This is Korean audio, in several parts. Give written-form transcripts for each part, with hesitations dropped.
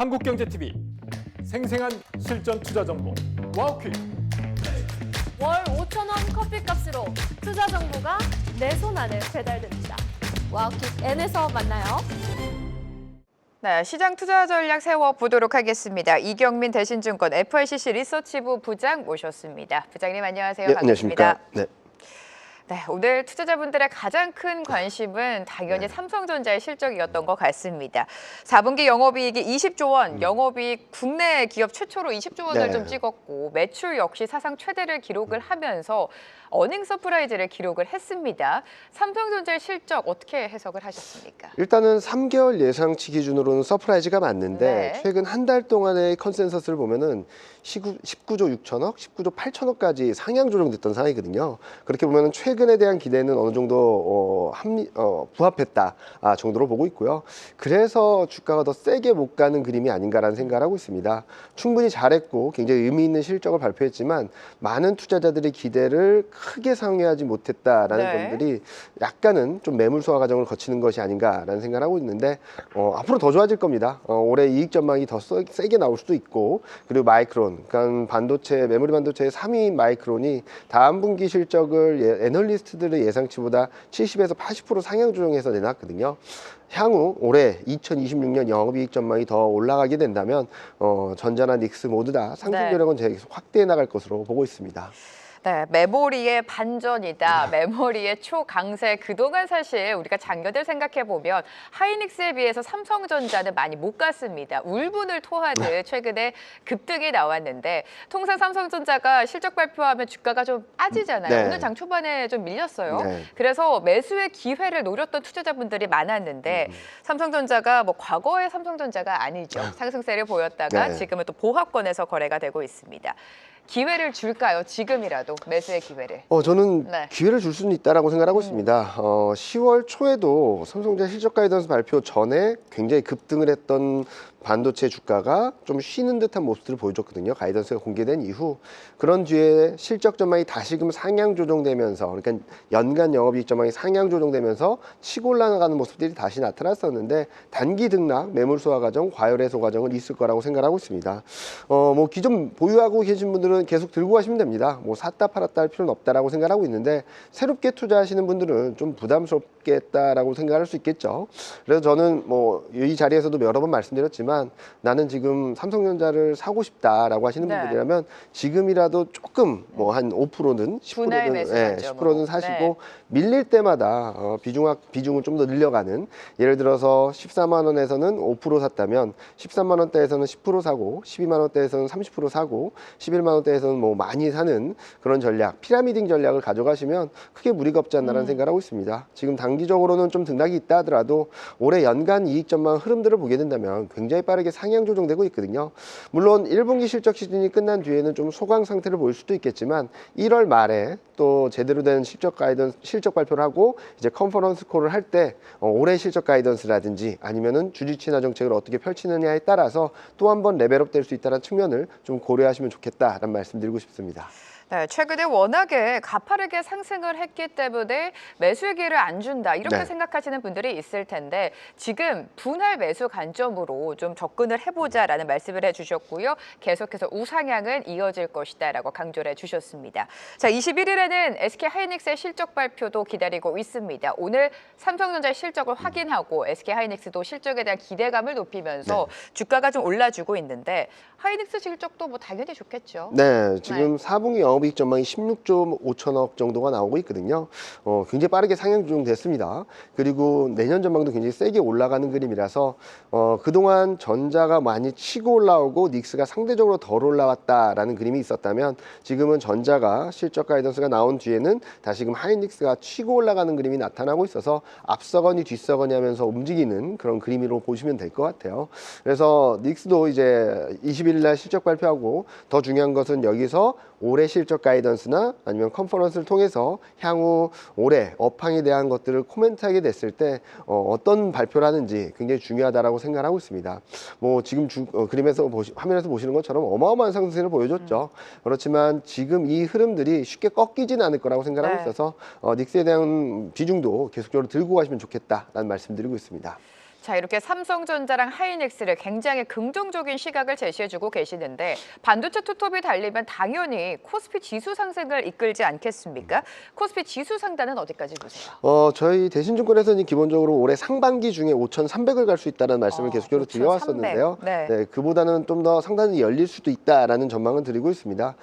한국경제TV 생생한 실전 투자 정보 와우퀴. 월 5,000원 커피값으로 투자 정보가 내 손 안에 배달됩니다. 와우킥 N에서 만나요. 네, 시장 투자 전략 세워보도록 하겠습니다. 이경민 대신증권 FICC 리서치부 부장 모셨습니다. 부장님 안녕하세요. 네, 반갑습니다. 안녕하십니까. 네. 네, 오늘 투자자분들의 가장 큰 관심은 당연히 삼성전자의 실적이었던 것 같습니다. 4분기 영업이익이 20조 원, 영업이익 국내 기업 최초로 20조 원을 네. 좀 찍었고 매출 역시 사상 최대를 기록을 하면서 어닝 서프라이즈를 기록을 했습니다. 삼성전자의 실적 어떻게 해석을 하셨습니까? 일단은 3개월 예상치 기준으로는 서프라이즈가 맞는데 네. 최근 한 달 동안의 컨센서스를 보면은 19조 6천억, 19조 8천억까지 상향 조정됐던 상황이거든요. 그렇게 보면은 최근에 대한 기대는 어느 정도 부합했다 정도로 보고 있고요. 그래서 주가가 더 세게 못 가는 그림이 아닌가라는 생각을 하고 있습니다. 충분히 잘했고 굉장히 의미 있는 실적을 발표했지만 많은 투자자들의 기대를 크게 상회하지 못했다라는 네. 점들이 약간은 좀 매물 소화 과정을 거치는 것이 아닌가라는 생각을 하고 있는데 앞으로 더 좋아질 겁니다. 올해 이익 전망이 더 세게 나올 수도 있고 그리고 마이크론, 그러니까 반도체, 메모리 반도체의 3위인 마이크론이 다음 분기 실적을 애널리스트들의 예상치보다 70에서 80% 상향 조정해서 내놨거든요. 향후 올해 2026년 영업이익 전망이 더 올라가게 된다면 전자나 닉스 모두 다 상승 네. 여력은 계속 확대해 나갈 것으로 보고 있습니다. 네, 메모리의 반전이다. 메모리의 초강세. 그동안 사실 우리가 장녀들 생각해보면 하이닉스에 비해서 삼성전자는 많이 못 갔습니다. 울분을 토하듯 최근에 급등이 나왔는데 통상 삼성전자가 실적 발표하면 주가가 좀 빠지잖아요. 네. 오늘 장 초반에 좀 밀렸어요. 네. 그래서 매수의 기회를 노렸던 투자자분들이 많았는데 삼성전자가 뭐 과거의 삼성전자가 아니죠. 상승세를 보였다가 네. 지금은 또 보합권에서 거래가 되고 있습니다. 기회를 줄까요? 지금이라도 매수의 기회를. 저는 네. 기회를 줄 수는 있다라고 생각하고 있습니다. 10월 초에도 삼성전자 실적 가이던스 발표 전에 굉장히 급등을 했던 반도체 주가가 좀 쉬는 듯한 모습들을 보여줬거든요. 가이던스가 공개된 이후 그런 뒤에 실적 전망이 다시금 상향 조정되면서 그러니까 연간 영업이익 전망이 상향 조정되면서 치고 올라가는 모습들이 다시 나타났었는데 단기 등락, 매물 소화 과정, 과열 해소 과정은 있을 거라고 생각하고 있습니다. 뭐 기존 보유하고 계신 분들은 계속 들고 가시면 됩니다. 뭐 샀다 팔았다 할 필요는 없다라고 생각하고 있는데 새롭게 투자하시는 분들은 좀 부담스럽겠다라고 생각할 수 있겠죠. 그래서 저는 뭐 이 자리에서도 여러 번 말씀드렸지만 나는 지금 삼성전자를 사고 싶다라고 하시는 네. 분들이라면 지금이라도 조금 뭐 한 5%는 분할 10%는 매수 예, 관점으로. 10%는 사시고 네. 밀릴 때마다 비중을 좀 더 늘려가는 예를 들어서 14만 원에서는 5% 샀다면 13만 원대에서는 10% 사고 12만 원대에서는 30% 사고 11만 원대에서는 뭐 많이 사는 그런 전략, 피라미딩 전략을 가져가시면 크게 무리가 없지 않나라는 생각을 하고 있습니다. 지금 단기적으로는 좀 등락이 있다 하더라도 올해 연간 이익 전망 흐름들을 보게 된다면 굉장히 빠르게 상향 조정되고 있거든요. 물론 1분기 실적 시즌이 끝난 뒤에는 좀 소강 상태를 보일 수도 있겠지만 1월 말에 또 제대로 된 실적 발표를 하고 이제 컨퍼런스 콜을 할 때 올해 실적 가이던스라든지 아니면은 주주 친화 정책을 어떻게 펼치느냐에 따라서 또 한 번 레벨업 될 수 있다는 측면을 좀 고려하시면 좋겠다라는 말씀드리고 싶습니다. 네, 최근에 워낙에 가파르게 상승을 했기 때문에 매수의 기회를 안 준다 이렇게 네. 생각하시는 분들이 있을 텐데 지금 분할 매수 관점으로 좀 접근을 해보자라는 말씀을 해주셨고요. 계속해서 우상향은 이어질 것이다라고 강조를 해주셨습니다. 자, 21일에는 SK 하이닉스의 실적 발표도 기다리고 있습니다. 오늘 삼성전자의 실적을 확인하고 SK 하이닉스도 실적에 대한 기대감을 높이면서 주가가 좀 올라주고 있는데 하이닉스 실적도 뭐 당연히 좋겠죠. 네, 지금 4분기 영업이익 전망이 16조 5천억 정도가 나오고 있거든요. 굉장히 빠르게 상향 조정됐습니다. 그리고 내년 전망도 굉장히 세게 올라가는 그림이라서 그동안 전자가 많이 치고 올라오고 닉스가 상대적으로 덜 올라왔다라는 그림이 있었다면 지금은 전자가 실적 가이던스가 나온 뒤에는 다시금 하이닉스가 치고 올라가는 그림이 나타나고 있어서 앞서거니 뒤서거니 하면서 움직이는 그런 그림으로 보시면 될 것 같아요. 그래서 닉스도 이제 20일 날 실적 발표하고 더 중요한 것은 여기서 올해 실적 가이던스나 아니면 컨퍼런스를 통해서 향후 올해 업황에 대한 것들을 코멘트하게 됐을 때 어떤 발표를 하는지 굉장히 중요하다라고 생각하고 있습니다. 뭐 지금 그림에서 화면에서 보시는 것처럼 어마어마한 상승세를 보여줬죠. 그렇지만 지금 이 흐름들이 쉽게 꺾이지는 않을 거라고 생각하고 네. 있어서 닉스에 대한 비중도 계속적으로 들고 가시면 좋겠다라는 말씀드리고 있습니다. 자, 이렇게 삼성전자랑 하이닉스를 굉장히 긍정적인 시각을 제시해주고 계시는데 반도체 투톱이 달리면 당연히 코스피 지수 상승을 이끌지 않겠습니까? 코스피 지수 상단은 어디까지 보세요? 저희 대신증권에서는 기본적으로 올해 상반기 중에 5,300을 갈 수 있다는 말씀을 계속적으로 5,300. 드려왔었는데요. 네. 그보다는 좀 더 상단이 열릴 수도 있다라는 전망을 드리고 있습니다.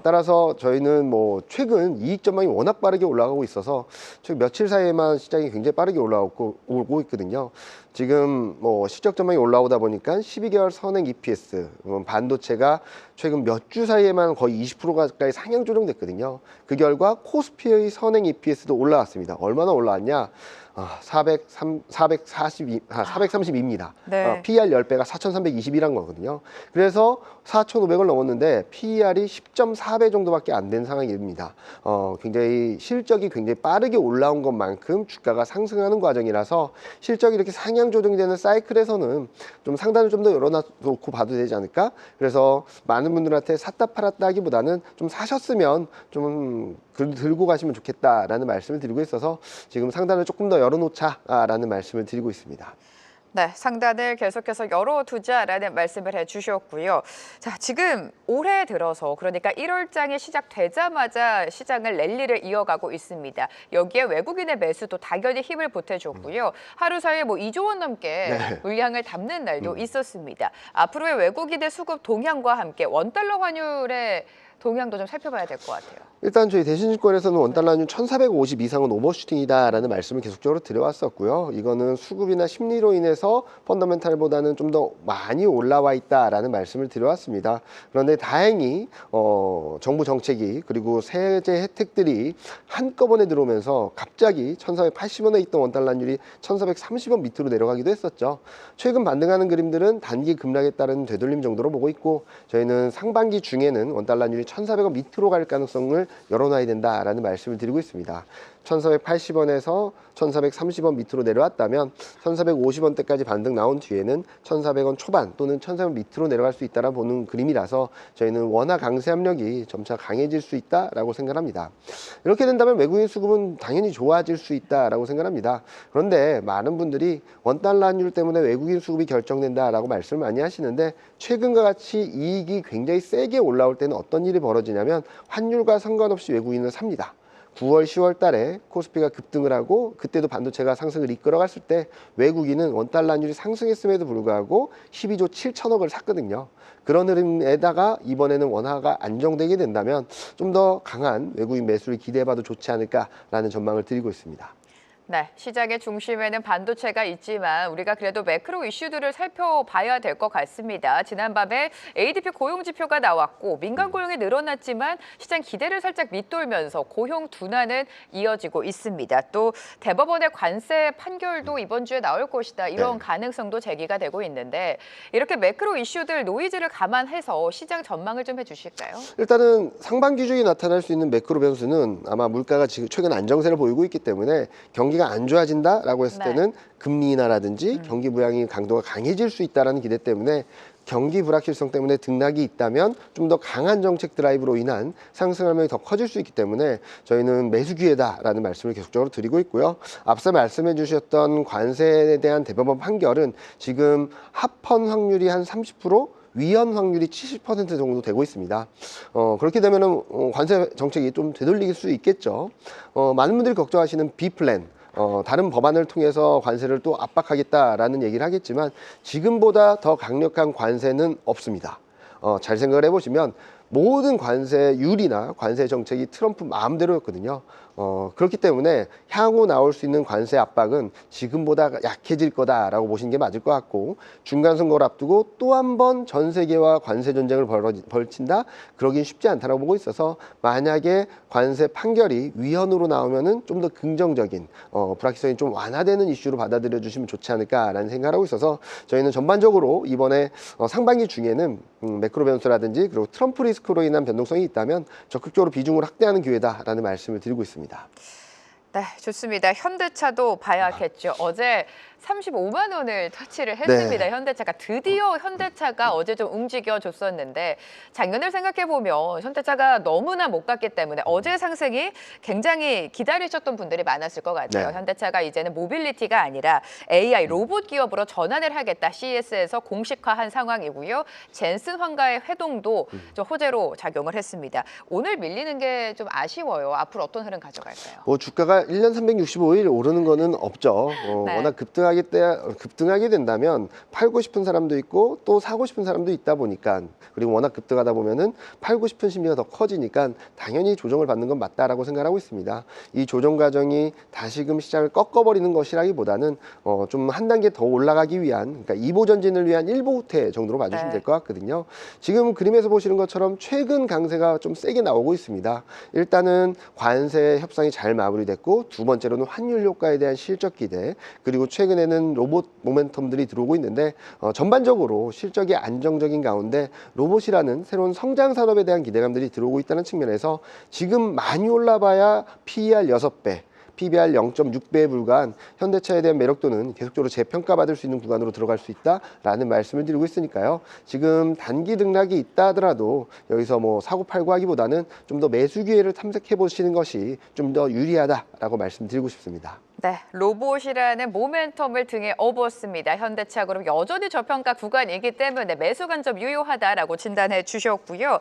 따라서 저희는 뭐 최근 이익 전망이 워낙 빠르게 올라가고 있어서 최근 며칠 사이에만 시장이 굉장히 빠르게 오고 있거든요. 지금 뭐 실적 전망이 올라오다 보니까 12개월 선행 EPS 반도체가 최근 몇 주 사이에만 거의 20% 가까이 상향 조정됐거든요. 그 결과 코스피의 선행 EPS도 올라왔습니다. 얼마나 올라왔냐? 432입니다. 네. PER 10배가 4,321한 거거든요. 그래서 4,500을 넘었는데 PER이 10.4배 정도밖에 안 된 상황입니다. 굉장히 실적이 굉장히 빠르게 올라온 것만큼 주가가 상승하는 과정이라서 실적이 이렇게 상향 조정되는 사이클에서는 좀 상단을 좀 더 열어놓고 봐도 되지 않을까? 그래서 많은 분들한테 샀다 팔았다 하기보다는 좀 사셨으면 좀 들고 가시면 좋겠다라는 말씀을 드리고 있어서 지금 상단을 조금 더 열어놓자라는 말씀을 드리고 있습니다. 네, 상단을 계속해서 열어두자라는 말씀을 해주셨고요. 자, 지금 올해 들어서 그러니까 1월장이 시작되자마자 시장을 랠리를 이어가고 있습니다. 여기에 외국인의 매수도 당연히 힘을 보태줬고요. 하루 사이에 뭐 2조 원 넘게 네. 물량을 담는 날도 있었습니다. 앞으로의 외국인의 수급 동향과 함께 원달러 환율의 동향도 좀 살펴봐야 될 것 같아요. 일단 저희 대신증권에서는 원달러 환율 1,450 이상은 오버슈팅이다라는 말씀을 계속적으로 드려왔었고요. 이거는 수급이나 심리로 인해서 펀더멘탈보다는 좀 더 많이 올라와 있다라는 말씀을 드려왔습니다. 그런데 다행히 정부 정책이 그리고 세제 혜택들이 한꺼번에 들어오면서 갑자기 1,480원에 있던 원달러 환율이 1,430원 밑으로 내려가기도 했었죠. 최근 반등하는 그림들은 단기 급락에 따른 되돌림 정도로 보고 있고 저희는 상반기 중에는 원달러 환율이 1,400원 밑으로 갈 가능성을 열어놔야 된다라는 말씀을 드리고 있습니다. 1,480원에서 1,430원 밑으로 내려왔다면 1,450원대까지 반등 나온 뒤에는 1,400원 초반 또는 1,400원 밑으로 내려갈 수 있다라 보는 그림이라서 저희는 원화 강세 압력이 점차 강해질 수 있다라고 생각합니다. 이렇게 된다면 외국인 수급은 당연히 좋아질 수 있다라고 생각합니다. 그런데 많은 분들이 원달러 환율 때문에 외국인 수급이 결정된다라고 말씀을 많이 하시는데 최근과 같이 이익이 굉장히 세게 올라올 때는 어떤 일이 벌어지냐면 환율과 상관없이 외국인을 삽니다. 9월, 10월 달에 코스피가 급등을 하고 그때도 반도체가 상승을 이끌어갔을 때 외국인은 원달러 환율이 상승했음에도 불구하고 12조 7천억을 샀거든요. 그런 흐름에다가 이번에는 원화가 안정되게 된다면 좀 더 강한 외국인 매수를 기대해봐도 좋지 않을까라는 전망을 드리고 있습니다. 네, 시장의 중심에는 반도체가 있지만 우리가 그래도 매크로 이슈들을 살펴봐야 될 것 같습니다. 지난밤에 ADP 고용 지표가 나왔고 민간 고용이 늘어났지만 시장 기대를 살짝 밑돌면서 고용 둔화는 이어지고 있습니다. 또 대법원의 관세 판결도 이번 주에 나올 것이다. 이런 가능성도 제기가 되고 있는데 이렇게 매크로 이슈들 노이즈를 감안해서 시장 전망을 좀 해주실까요? 일단은 상반기 중에 나타날 수 있는 매크로 변수는 아마 물가가 지금 최근 안정세를 보이고 있기 때문에 경기가 안 좋아진다라고 했을 때는 금리 인하라든지 경기 부양의 강도가 강해질 수 있다는 기대 때문에 경기 불확실성 때문에 등락이 있다면 좀 더 강한 정책 드라이브로 인한 상승 압력이 더 커질 수 있기 때문에 저희는 매수 기회다라는 말씀을 계속적으로 드리고 있고요. 앞서 말씀해 주셨던 관세에 대한 대법원 판결은 지금 합헌 확률이 한 30%, 위헌 확률이 70% 정도 되고 있습니다. 그렇게 되면은 관세 정책이 좀 되돌릴 수 있겠죠. 많은 분들이 걱정하시는 B플랜. 다른 법안을 통해서 관세를 또 압박하겠다라는 얘기를 하겠지만 지금보다 더 강력한 관세는 없습니다. 잘 생각을 해보시면 모든 관세율이나 관세 정책이 트럼프 마음대로였거든요. 그렇기 때문에 향후 나올 수 있는 관세 압박은 지금보다 약해질 거다라고 보시는 게 맞을 것 같고 중간 선거를 앞두고 또 한 번 전 세계와 관세 전쟁을 벌친다? 그러긴 쉽지 않다라고 보고 있어서 만약에 관세 판결이 위헌으로 나오면은 좀 더 긍정적인 불확실성이 좀 완화되는 이슈로 받아들여 주시면 좋지 않을까라는 생각을 하고 있어서 저희는 전반적으로 이번에 상반기 중에는 매크로 변수라든지 그리고 트럼프 리스크로 인한 변동성이 있다면 적극적으로 비중을 확대하는 기회다라는 말씀을 드리고 있습니다. 네, 좋습니다. 현대차도 봐야겠죠. 어제 35만 원을 터치를 했습니다. 네. 현대차가 드디어 현대차가 어제 좀 움직여줬었는데 작년을 생각해 보면 현대차가 너무나 못 갔기 때문에 어제 상승이 굉장히 기다리셨던 분들이 많았을 것 같아요. 네. 현대차가 이제는 모빌리티가 아니라 AI 로봇 기업으로 전환을 하겠다. CES에서 공식화한 상황이고요. 젠슨 황가의 회동도 좀 호재로 작용을 했습니다. 오늘 밀리는 게 좀 아쉬워요. 앞으로 어떤 흐름 가져갈까요? 뭐 주가가 1년 365일 오르는 거는 없죠. 네. 워낙 급등하게 된다면 팔고 싶은 사람도 있고 또 사고 싶은 사람도 있다 보니까, 그리고 워낙 급등하다 보면은 팔고 싶은 심리가 더 커지니까 당연히 조정을 받는 건 맞다라고 생각하고 있습니다. 이 조정 과정이 다시금 시장을 꺾어버리는 것이라기보다는 좀 한 단계 더 올라가기 위한, 그러니까 2보 전진을 위한 1보 후퇴 정도로 봐주시면 네. 될 것 같거든요. 지금 그림에서 보시는 것처럼 최근 강세가 좀 세게 나오고 있습니다. 일단은 관세 협상이 잘 마무리됐고, 두 번째로는 환율 효과에 대한 실적 기대, 그리고 최근에는 로봇 모멘텀들이 들어오고 있는데 전반적으로 실적이 안정적인 가운데 로봇이라는 새로운 성장 산업에 대한 기대감들이 들어오고 있다는 측면에서 지금 많이 올라봐야 PER 6배, PBR 0.6배에 불과한 현대차에 대한 매력도는 계속적으로 재평가받을 수 있는 구간으로 들어갈 수 있다라는 말씀을 드리고 있으니까요. 지금 단기 등락이 있다 하더라도 여기서 뭐 사고 팔고 하기보다는 좀 더 매수 기회를 탐색해 보시는 것이 좀 더 유리하다라고 말씀드리고 싶습니다. 네, 로봇이라는 모멘텀을 등에 업었습니다. 현대차 그룹 여전히 저평가 구간이기 때문에 매수 관점 유효하다라고 진단해 주셨고요.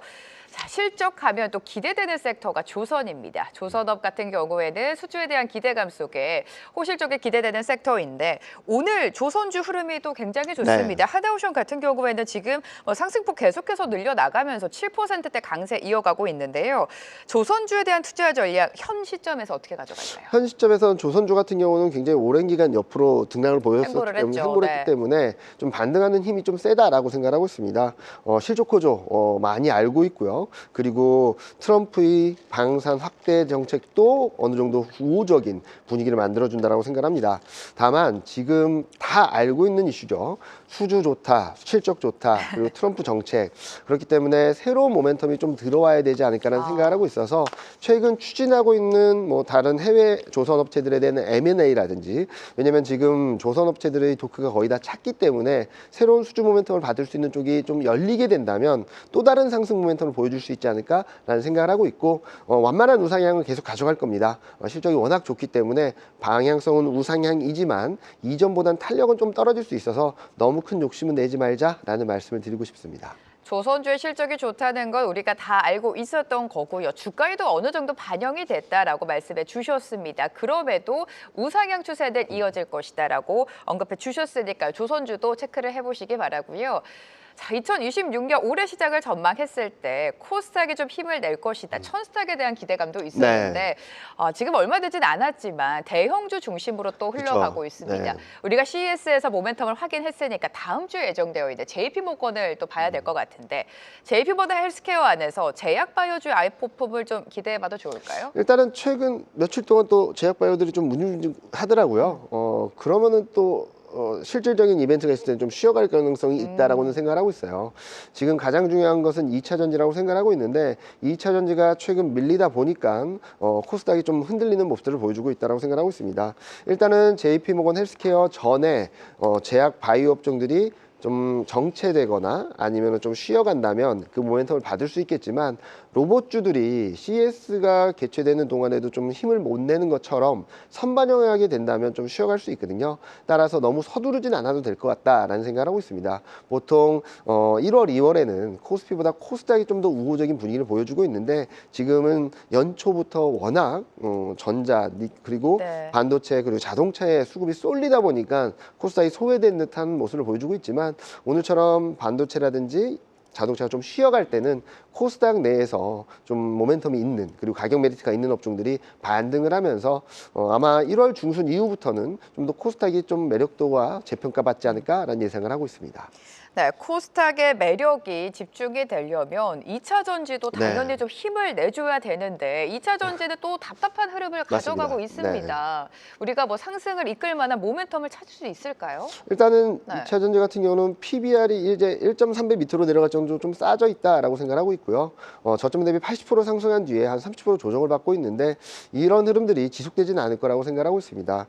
자, 실적하면 또 기대되는 섹터가 조선입니다. 조선업 같은 경우에는 수주에 대한 기대감 속에 호실적에 기대되는 섹터인데 오늘 조선주 흐름이 또 굉장히 좋습니다. 하나오션 같은 경우에는 지금 상승폭 계속해서 늘려나가면서 7%대 강세 이어가고 있는데요. 조선주에 대한 투자 전략 현 시점에서 어떻게 가져갈까요? 현 시점에서는 조선주 같은 경우는 굉장히 오랜 기간 옆으로 등락을 보였었기 때문에, 횡보를 했기 때문에 좀 반등하는 힘이 좀 세다라고 생각하고 있습니다. 실적 구조 많이 알고 있고요. 그리고 트럼프의 방산 확대 정책도 어느 정도 우호적인 분위기를 만들어준다라고 생각합니다. 다만 지금 다 알고 있는 이슈죠. 수주 좋다, 실적 좋다, 그리고 트럼프 정책. 그렇기 때문에 새로운 모멘텀이 좀 들어와야 되지 않을까라는 생각을 하고 있어서 최근 추진하고 있는 뭐 다른 해외 조선업체들에 대한 M&A라든지, 왜냐면 지금 조선업체들의 도크가 거의 다 찼기 때문에 새로운 수주 모멘텀을 받을 수 있는 쪽이 좀 열리게 된다면 또 다른 상승 모멘텀을 보여줄 수 있지 않을까라는 생각을 하고 있고, 완만한 우상향을 계속 가져갈 겁니다. 실적이 워낙 좋기 때문에 방향성은 우상향이지만 이전보단 탄력은 좀 떨어질 수 있어서 너무 큰 욕심은 내지 말자라는 말씀을 드리고 싶습니다. 조선주의 실적이 좋다는 건 우리가 다 알고 있었던 거고요. 주가에도 어느 정도 반영이 됐다라고 말씀해 주셨습니다. 그럼에도 우상향 추세는 이어질 것이다라고 언급해 주셨으니까요. 조선주도 체크를 해보시기 바라고요. 자, 2026년 올해 시작을 전망했을 때 코스닥이 좀 힘을 낼 것이다. 천스닥에 대한 기대감도 있었는데 지금 얼마 되진 않았지만 대형주 중심으로 또 흘러가고 있습니다. 네. 우리가 CES에서 모멘텀을 확인했으니까 다음 주에 예정되어 있는 JP모건을 또 봐야 될 것 같은데 JP모건 헬스케어 안에서 제약바이오주 아이포폼을 좀 기대해봐도 좋을까요? 일단은 최근 며칠 동안 또 제약바이오들이 좀 문중하더라고요. 그러면은 또 실질적인 이벤트가 있을 때는 좀 쉬어갈 가능성이 있다라고는 생각하고 있어요. 지금 가장 중요한 것은 2차 전지라고 생각하고 있는데 2차 전지가 최근 밀리다 보니까 코스닥이 좀 흔들리는 모습들을 보여주고 있다라고 생각하고 있습니다. 일단은 JP모건 헬스케어 전에 제약 바이오 업종들이 좀 정체되거나 아니면 좀 쉬어간다면 그 모멘텀을 받을 수 있겠지만, 로봇주들이 CES가 개최되는 동안에도 좀 힘을 못 내는 것처럼 선반영하게 된다면 좀 쉬어갈 수 있거든요. 따라서 너무 서두르진 않아도 될 것 같다라는 생각을 하고 있습니다. 보통 1월, 2월에는 코스피보다 코스닥이 좀 더 우호적인 분위기를 보여주고 있는데 지금은 연초부터 워낙 전자 그리고 반도체 그리고 자동차의 수급이 쏠리다 보니까 코스닥이 소외된 듯한 모습을 보여주고 있지만, 오늘처럼 반도체라든지 자동차가 좀 쉬어갈 때는 코스닥 내에서 좀 모멘텀이 있는, 그리고 가격 메리트가 있는 업종들이 반등을 하면서 아마 1월 중순 이후부터는 좀 더 코스닥이 좀 매력도가 재평가받지 않을까라는 예상을 하고 있습니다. 네, 코스닥의 매력이 집중이 되려면 2차 전지도 당연히 좀 힘을 내줘야 되는데 2차 전지는 또 답답한 흐름을 가져가고 있습니다. 우리가 뭐 상승을 이끌 만한 모멘텀을 찾을 수 있을까요? 일단은 2차 전지 같은 경우는 PBR이 이제 1.3배 밑으로 내려갈 정도 정도 좀 싸져 있다라고 생각하고 있고요. 저점 대비 80% 상승한 뒤에 한 30% 조정을 받고 있는데 이런 흐름들이 지속되지는 않을 거라고 생각하고 있습니다.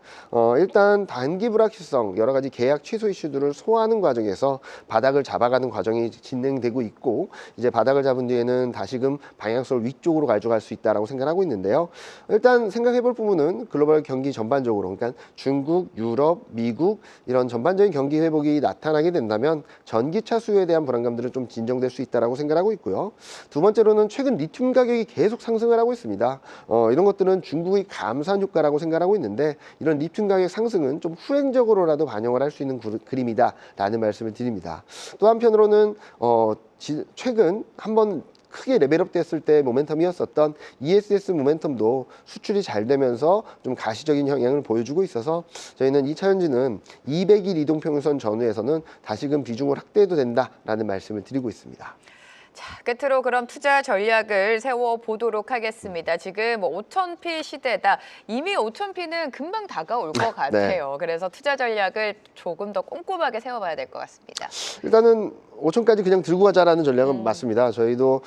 일단 단기 불확실성, 여러 가지 계약 취소 이슈들을 소화하는 과정에서 바닥을 잡아가는 과정이 진행되고 있고 이제 바닥을 잡은 뒤에는 다시금 방향성을 위쪽으로 가져갈 수 있다라고 생각하고 있는데요. 일단 생각해볼 부분은 글로벌 경기 전반적으로, 그러니까 중국, 유럽, 미국 이런 전반적인 경기 회복이 나타나게 된다면 전기차 수요에 대한 불안감들은 좀 진정될 수 있다라고 생각하고 있고요. 두 번째로는 최근 리튬 가격이 계속 상승을 하고 있습니다. 이런 것들은 중국의 감산 효과라고 생각하고 있는데 이런 리튬 가격 상승은 좀 후행적으로라도 반영을 할 수 있는 그림이다라는 말씀을 드립니다. 또 한편으로는 최근 한번 크게 레벨업 됐을 때 모멘텀이었었던 ESS 모멘텀도 수출이 잘 되면서 좀 가시적인 영향을 보여주고 있어서 저희는 2차 전지는 200일 이동평균선 전후에서는 다시금 비중을 확대해도 된다라는 말씀을 드리고 있습니다. 자, 끝으로 그럼 투자 전략을 세워보도록 하겠습니다. 지금 5,000p 시대다. 이미 5,000p는 금방 다가올 것 같아요. 그래서 투자 전략을 조금 더 꼼꼼하게 세워봐야 될 것 같습니다. 일단은 5천까지 그냥 들고 가자라는 전략은 맞습니다. 저희도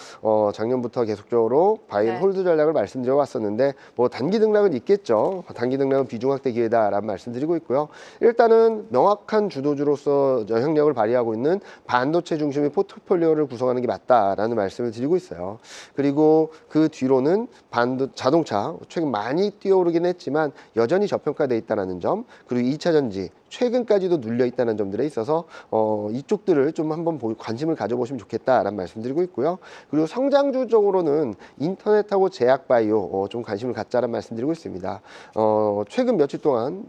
작년부터 계속적으로 바이 앤 홀드 전략을 말씀드려 왔었는데 뭐 단기 등락은 있겠죠. 단기 등락은 비중 확대 기회다라는 말씀드리고 있고요. 일단은 명확한 주도주로서 영향력을 발휘하고 있는 반도체 중심의 포트폴리오를 구성하는 게 맞다라는 말씀을 드리고 있어요. 그리고 그 뒤로는 자동차 최근 많이 뛰어오르긴 했지만 여전히 저평가돼 있다는 점, 그리고 2차 전지 최근까지도 눌려 있다는 점들에 있어서 이쪽들을 좀 한번 관심을 가져보시면 좋겠다라는 말씀드리고 있고요. 그리고 성장주적으로는 인터넷하고 제약바이오 좀 관심을 갖자라는 말씀드리고 있습니다. 최근 며칠 동안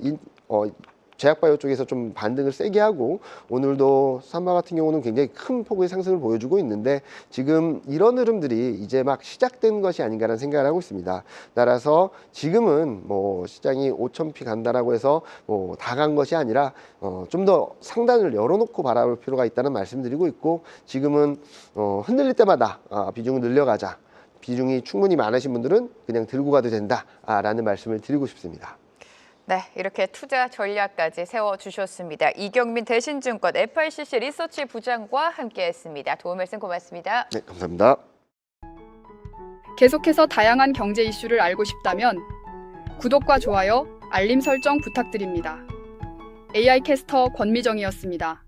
제약바이오 쪽에서 좀 반등을 세게 하고 오늘도 삼마 같은 경우는 굉장히 큰 폭의 상승을 보여주고 있는데 지금 이런 흐름들이 이제 막 시작된 것이 아닌가라는 생각을 하고 있습니다. 따라서 지금은 뭐 시장이 5,000p 간다라고 해서 다 간 것이 아니라 좀 더 상단을 열어놓고 바라볼 필요가 있다는 말씀드리고 있고 지금은 흔들릴 때마다 비중을 늘려가자. 비중이 충분히 많으신 분들은 그냥 들고 가도 된다라는 말씀을 드리고 싶습니다. 네, 이렇게 투자 전략까지 세워주셨습니다. 이경민 대신증권 FICC 리서치 부장과 함께했습니다. 도움 말씀 고맙습니다. 네, 감사합니다. 계속해서 다양한 경제 이슈를 알고 싶다면 구독과 좋아요, 알림 설정 부탁드립니다. AI 캐스터 권미정이었습니다.